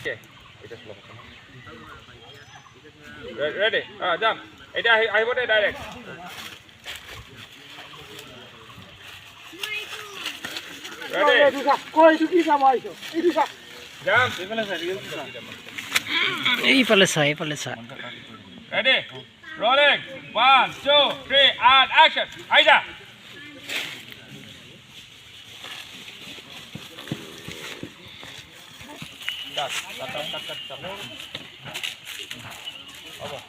ভালকে এটা slow ready যাম এটা আহিব দে ডাইরেক্ট রেডি কই কি কাম আইছো এইটো সা যাম এইফালে চা রেডি রোলিং 1 2 3 and action আইজা কাট আবা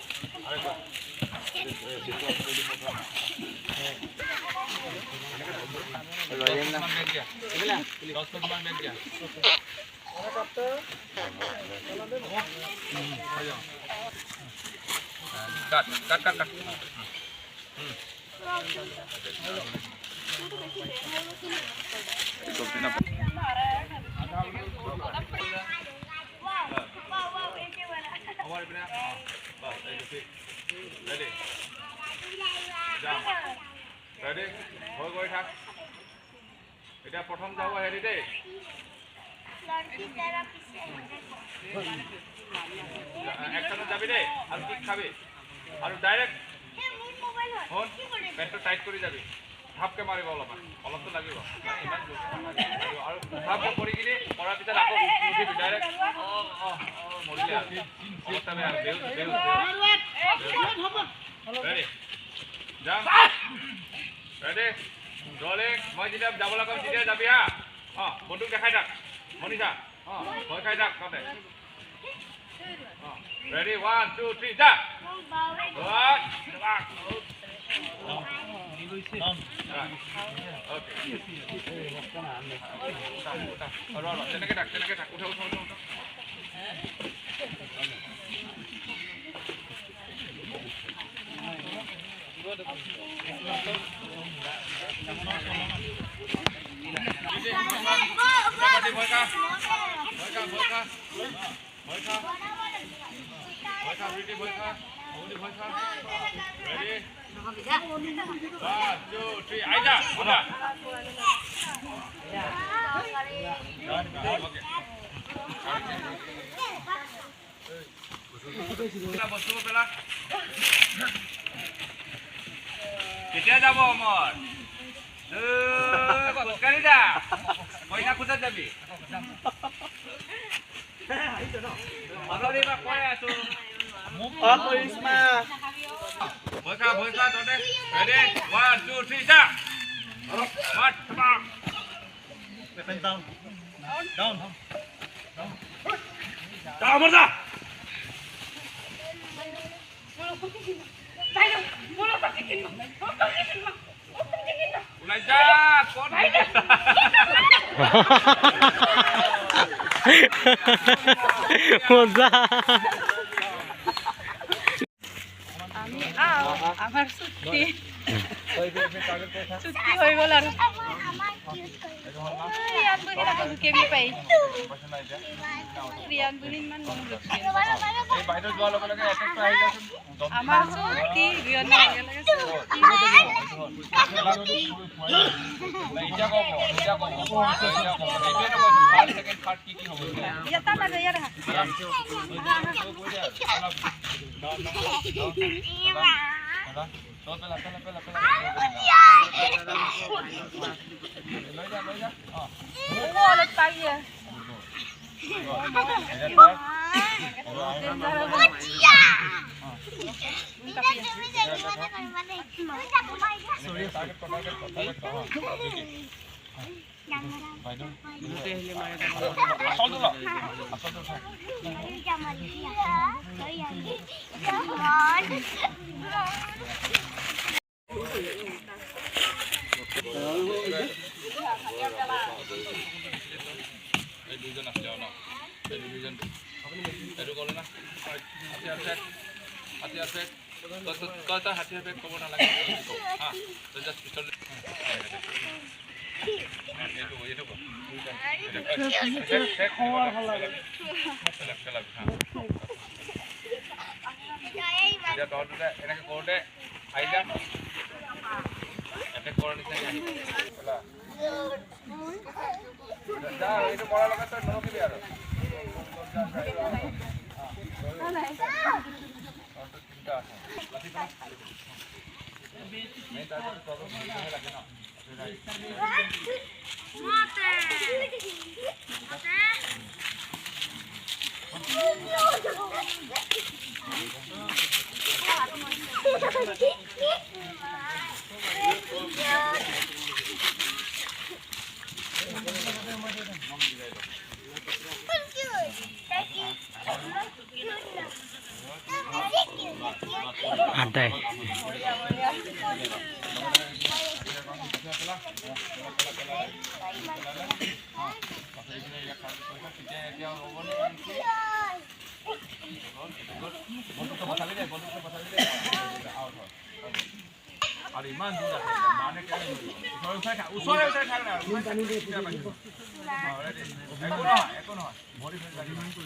আরেকবার কাট রেডি হৈ গৈ থাক এটা প্রথম যাব হেৰি দেই একসাথে যাবি দেই আৰু কি খাবি আৰু ডাইৰেক্ট হল পেটটো টাইট কৰি যাবি ধাপকে মাৰিব অলপতো লাগিব আৰু ধাপকে কৰি কিনি কৰাৰ পিছত আকৌ উঠিবি ডাইৰেক্ট মৰিলে অৱস্থা বেয়া ৰেডি যাম ৰেডি রোলিং মই যেতিয়া যাব লাগম তেতিয়া যাবি হা বন্দুক দেখাই থাক মনিষা ভয় খাই থাক ততে রেডি 1 2 3 যা তেনেকে থাক উঠা কেতিয়া যাব অমৰ খোজকাঢ়ি যা পইচা খোজাত যাবি কৈ আছো ভয় খা তহঁতে ৰেডি 1 2 3 যা ওলাই যা কোন মজা আমি আমাৰ ছুটি হয়ে গেল আৰ কেবি পাই আমাৰ ছুটি এনেকে কৰোঁতে আহি যাম এটেক কৰাৰ নিচিনাকৈ আহি এইটো কৰাৰ লগত তই নৰখিবি আৰু আড্ডায় আৰু ইমান দূৰ আছে মানে ওচৰে ওচৰে খাই না একো নহয় ভৰি ভৰি লাগি বন্ধু